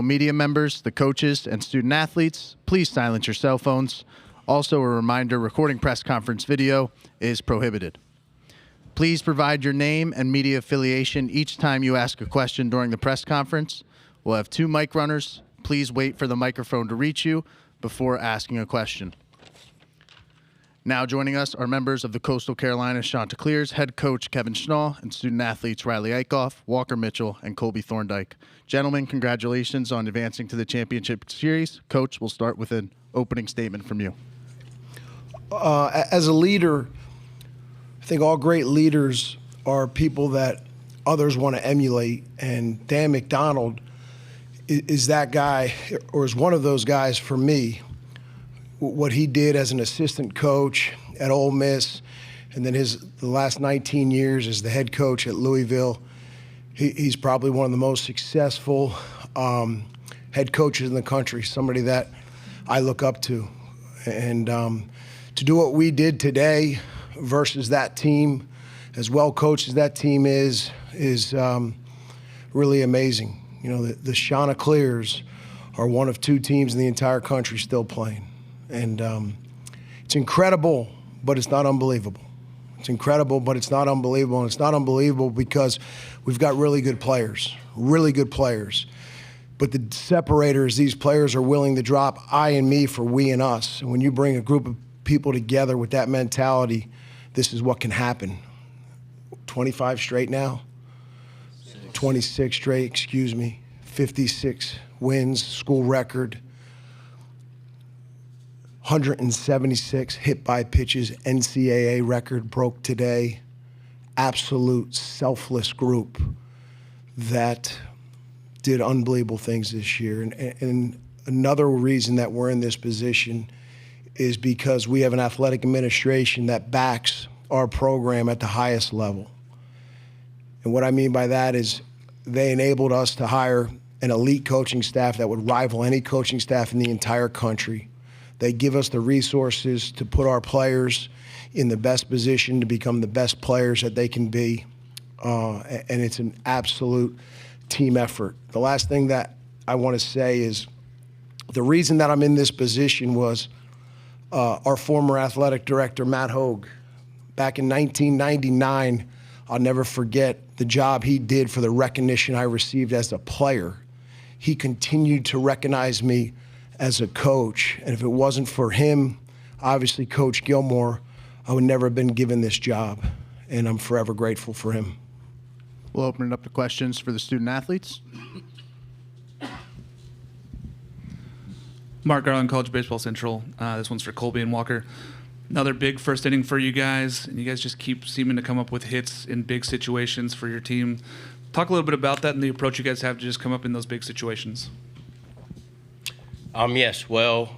Media members, the coaches, and student athletes, please silence your cell phones. Also, a reminder, recording press conference video is prohibited. Please provide your name and media affiliation each time you ask a question during the press conference. We'll have 2 mic runners. Please wait for the microphone to reach you before asking a question. Now joining us are members of the Coastal Carolina Chanticleers, head coach Kevin Schnall, and student athletes Riley Eichhoff, Walker Mitchell, and Colby Thorndike. Gentlemen, congratulations on advancing to the championship series. Coach, we'll start with an opening statement from you. As a leader, I think all great leaders are people that others want to emulate, and Dan McDonald is that guy, or is one of those guys for me. What he did as an assistant coach at Ole Miss, and then the last 19 years as the head coach at Louisville, he's probably one of the most successful head coaches in the country, somebody that I look up to. And to do what we did today versus that team, as well coached as that team is really amazing. You know, the Chanticleers are one of 2 teams in the entire country still playing. And it's incredible, but it's not unbelievable. It's incredible, but it's not unbelievable. And it's not unbelievable because we've got really good players. But the separator is these players are willing to drop I and me for we and us. And when you bring a group of people together with that mentality, this is what can happen. 25 straight now? 26 straight, 56 wins, school record. 176 hit by pitches, NCAA record broke today. Absolute selfless group that did unbelievable things this year. And another reason that we're in this position is because we have an athletic administration that backs our program at the highest level. And what I mean by that is they enabled us to hire an elite coaching staff that would rival any coaching staff in the entire country. They give us the resources to put our players in the best position to become the best players that they can be. And it's an absolute team effort. The last thing that I want to say is the reason that I'm in this position was our former athletic director, Matt Hogue. Back in 1999, I'll never forget the job he did for the recognition I received as a player. He continued to recognize me as a coach, and if it wasn't for him, obviously Coach Gilmore, I would never have been given this job, and I'm forever grateful for him. We'll open it up to questions for the student athletes. Mark Garland, College Baseball Central. This one's for Colby and Walker. Another big first inning for you guys, and you guys just keep seeming to come up with hits in big situations for your team. Talk a little bit about that and the approach you guys have to just come up in those big situations. Yes, well,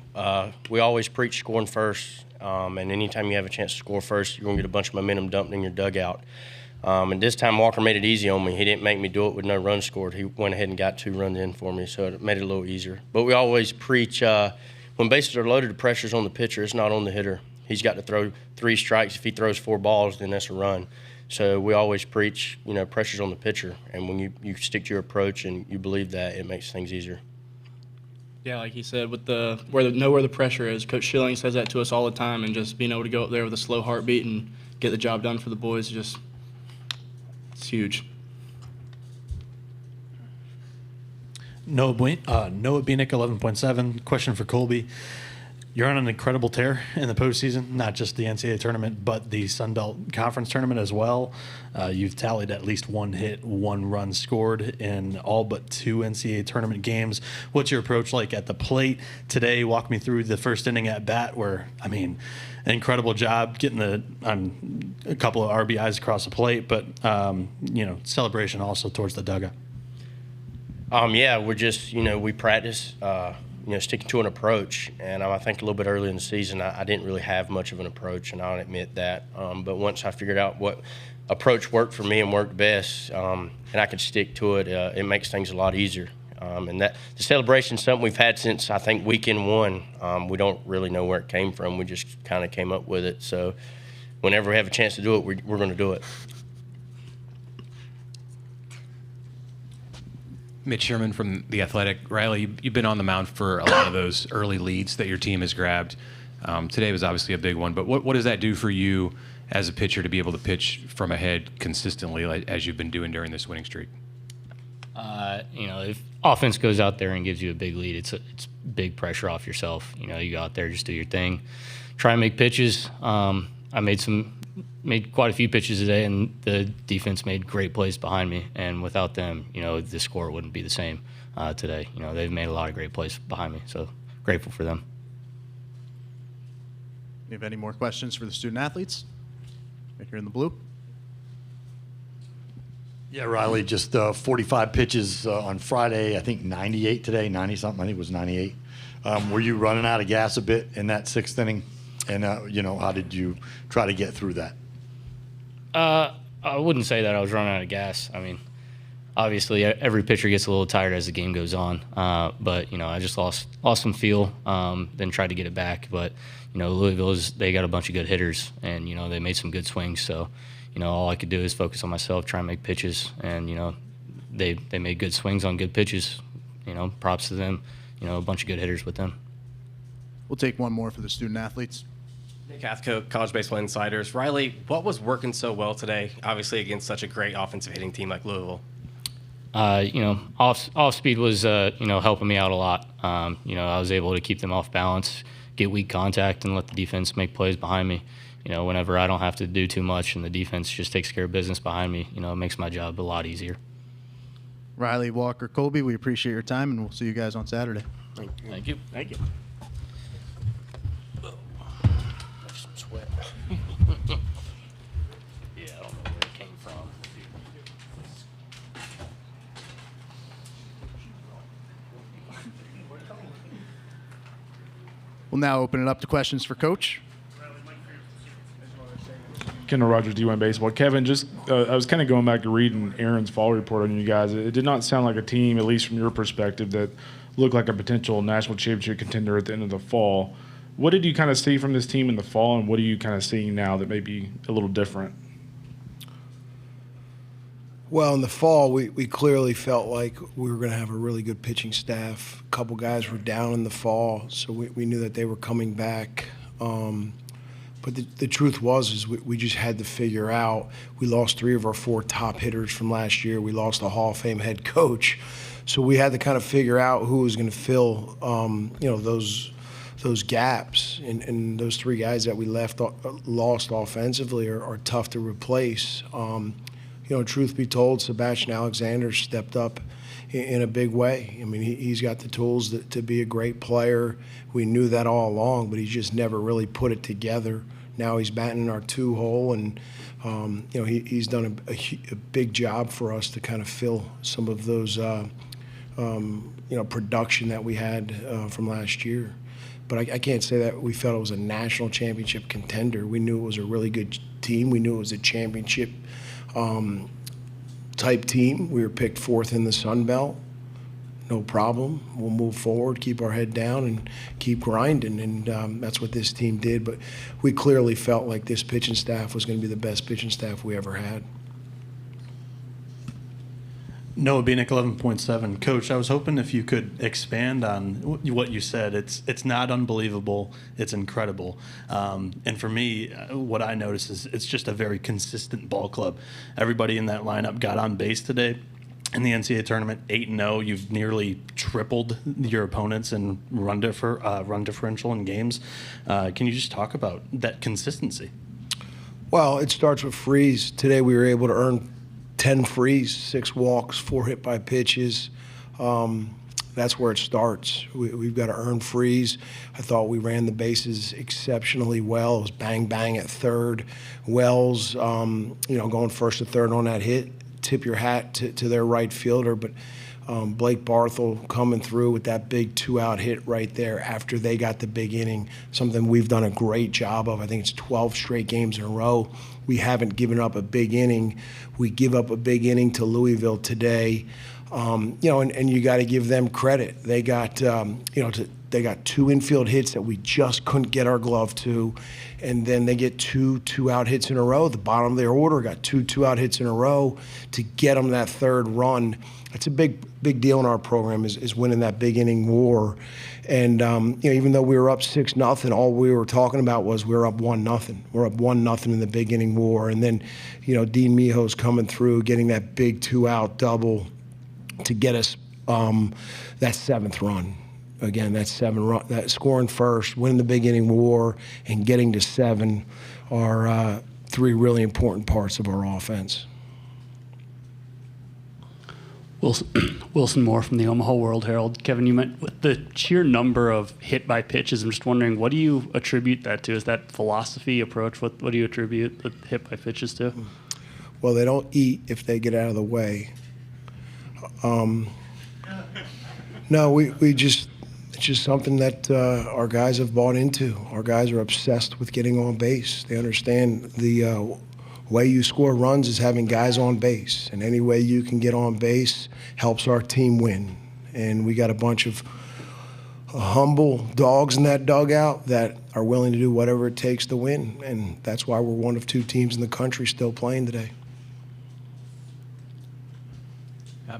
we always preach scoring first, and anytime you have a chance to score first, you're going to get a bunch of momentum dumped in your dugout. And this time Walker made it easy on me. He didn't make me do it with no runs scored. He went ahead and got 2 runs in for me, so it made it a little easier. But we always preach when bases are loaded, the pressure's on the pitcher. It's not on the hitter. He's got to throw 3 strikes. If he throws 4 balls, then that's a run. So we always preach, pressure's on the pitcher. And when you stick to your approach and you believe that, it makes things easier. Yeah, like he said, with know where the pressure is. Coach Schilling says that to us all the time, and just being able to go up there with a slow heartbeat and get the job done for the boys, it's huge. Noah Bieniek, 11.7. Question for Colby. You're on an incredible tear in the postseason, not just the NCAA tournament, but the Sun Belt Conference tournament as well. You've tallied at least 1 hit, 1 run scored in all but 2 NCAA tournament games. What's your approach like at the plate today? Walk me through the first inning at bat where, an incredible job getting a couple of RBIs across the plate, but, celebration also towards the dugout. We're just, we practice, sticking to an approach. And I think a little bit early in the season, I didn't really have much of an approach, and I'll admit that. But once I figured out what approach worked for me and worked best, and I could stick to it, it makes things a lot easier. And that the celebration is something we've had since, I think, weekend 1. We don't really know where it came from. We just kind of came up with it. So whenever we have a chance to do it, we're going to do it. Mitch Sherman from The Athletic. Riley, you've been on the mound for a lot of those early leads that your team has grabbed. Today was obviously a big one, but what does that do for you as a pitcher to be able to pitch from ahead consistently as you've been doing during this winning streak? If offense goes out there and gives you a big lead, it's big pressure off yourself. You go out there, just do your thing, try and make pitches. I made quite a few pitches today, and the defense made great plays behind me. And without them, the score wouldn't be the same today. They've made a lot of great plays behind me, so grateful for them. You have any more questions for the student athletes? Right here in the blue. Yeah, Riley, just 45 pitches on Friday. I think 98 today, 90-something. I think it was 98. Were you running out of gas a bit in that sixth inning? And, how did you try to get through that? I wouldn't say that I was running out of gas. I mean, obviously, every pitcher gets a little tired as the game goes on. But, I just lost some feel, then tried to get it back. But, Louisville, they got a bunch of good hitters, and, they made some good swings. So, all I could do is focus on myself, try and make pitches. And, they made good swings on good pitches. Props to them. A bunch of good hitters with them. We'll take one more for the student athletes. Nick Hathcote, College Baseball Insiders. Riley, what was working so well today, obviously against such a great offensive hitting team like Louisville? Off speed was, helping me out a lot. I was able to keep them off balance, get weak contact, and let the defense make plays behind me. Whenever I don't have to do too much and the defense just takes care of business behind me, it makes my job a lot easier. Riley, Walker, Colby, we appreciate your time, and we'll see you guys on Saturday. Thank you. Thank you. Some sweat. Yeah, I don't know where it came from. We'll now open it up to questions for Coach. Kendall Rogers, D1 Baseball. Kevin, I was kind of going back to reading Aaron's fall report on you guys. It did not sound like a team, at least from your perspective, that looked like a potential national championship contender at the end of the fall. What did you kind of see from this team in the fall, and what are you kind of seeing now that may be a little different? Well, in the fall, we clearly felt like we were going to have a really good pitching staff. A couple guys were down in the fall, so we knew that they were coming back. But the truth was we just had to figure out. We lost 3 of our 4 top hitters from last year. We lost a Hall of Fame head coach. So we had to kind of figure out who was going to fill, those gaps. And those 3 guys that we lost offensively are tough to replace. Truth be told, Sebastian Alexander stepped up in a big way. I mean, he's got the tools to be a great player. We knew that all along, but he just never really put it together. Now he's batting our 2 hole, and he's done a big job for us to kind of fill some of those production that we had from last year. But I can't say that we felt it was a national championship contender. We knew it was a really good team. We knew it was a championship type team. We were picked 4th in the Sun Belt. No problem. We'll move forward, keep our head down, and keep grinding. And that's what this team did. But we clearly felt like this pitching staff was going to be the best pitching staff we ever had. Noah Bieniek, 11.7. Coach, I was hoping if you could expand on what you said. It's not unbelievable. It's incredible. And for me, what I noticed is it's just a very consistent ball club. Everybody in that lineup got on base today. In the NCAA tournament, 8-0, you've nearly tripled your opponents in run differential in games. Can you just talk about that consistency? Well, it starts with frees. Today we were able to earn 10 frees, 6 walks, 4 hit by pitches. That's where it starts. We've got to earn frees. I thought we ran the bases exceptionally well. It was bang, bang at third. Wells, going first to third on that hit. Tip your hat to their right fielder, but Blake Barthel coming through with that big 2-out hit right there after they got the big inning, something we've done a great job of. I think it's 12 straight games in a row. We haven't given up a big inning. We give up a big inning to Louisville today. And you got to give them credit. They got, they got 2 infield hits that we just couldn't get our glove to, and then they get 2 2-out hits in a row. The bottom of their order got 2 2-out hits in a row to get them that 3rd run. It's a big deal in our program is winning that big inning war. And even though we were up 6-0, all we were talking about was we were up 1-0. We're up 1-0 in the big inning war. And then, Dean Mijo's coming through, getting that big 2-out double to get us that 7th run. Again, that 7 run, that scoring first, winning the big inning war, and getting to 7 are 3 really important parts of our offense. Wilson Moore from the Omaha World Herald. Kevin, you meant with the sheer number of hit by pitches, I'm just wondering, what do you attribute that to? Is that philosophy, approach? What do you attribute the hit by pitches to? Well, they don't eat if they get out of the way. No, we just, it's just something that our guys have bought into. Our guys are obsessed with getting on base. They understand the way you score runs is having guys on base, and any way you can get on base helps our team win. And we got a bunch of humble dogs in that dugout that are willing to do whatever it takes to win, and that's why we're one of 2 teams in the country still playing today.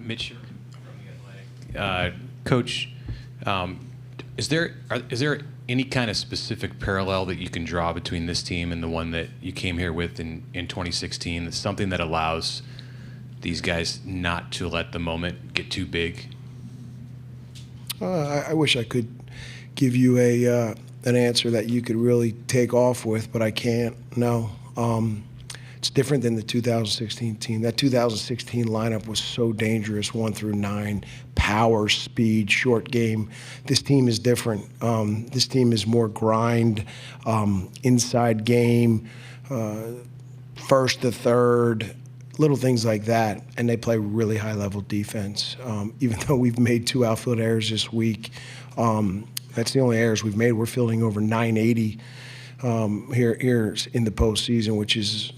Mitch, Coach, is there any kind of specific parallel that you can draw between this team and the one that you came here with in 2016? That's something that allows these guys not to let the moment get too big? I wish I could give you an answer that you could really take off with, but I can't. No. It's different than the 2016 team. That 2016 lineup was so dangerous, 1 through 9, power, speed, short game. This team is different. This team is more grind, inside game, first to third, little things like that, and they play really high-level defense. Even though we've made 2 outfield errors this week, that's the only errors we've made. We're fielding over 980 here in the postseason, which is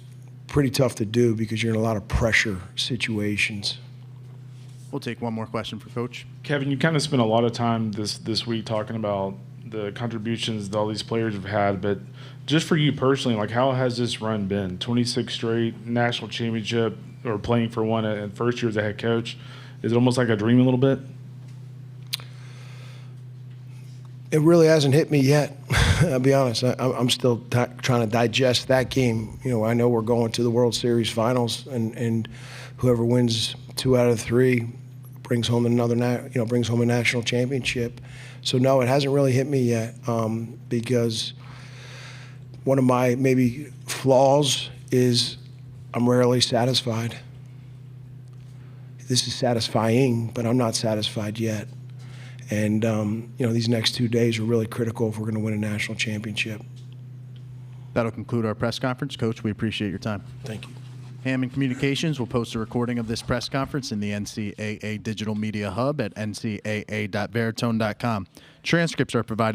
pretty tough to do because you're in a lot of pressure situations. We'll take one more question for Coach. Kevin, you kind of spent a lot of time this week talking about the contributions that all these players have had, but just for you personally, like, how has this run been? 26 straight national championship, or playing for one at first year as a head coach. Is it almost like a dream a little bit? It really hasn't hit me yet. I'll be honest. I'm still trying to digest that game. I know we're going to the World Series finals, and whoever wins 2 out of 3 brings home brings home a national championship. So no, it hasn't really hit me yet, because one of my maybe flaws is I'm rarely satisfied. This is satisfying, but I'm not satisfied yet. And, these next 2 days are really critical if we're going to win a national championship. That'll conclude our press conference. Coach, we appreciate your time. Thank you. Hammond Communications will post a recording of this press conference in the NCAA Digital Media Hub at ncaa.veritone.com. Transcripts are provided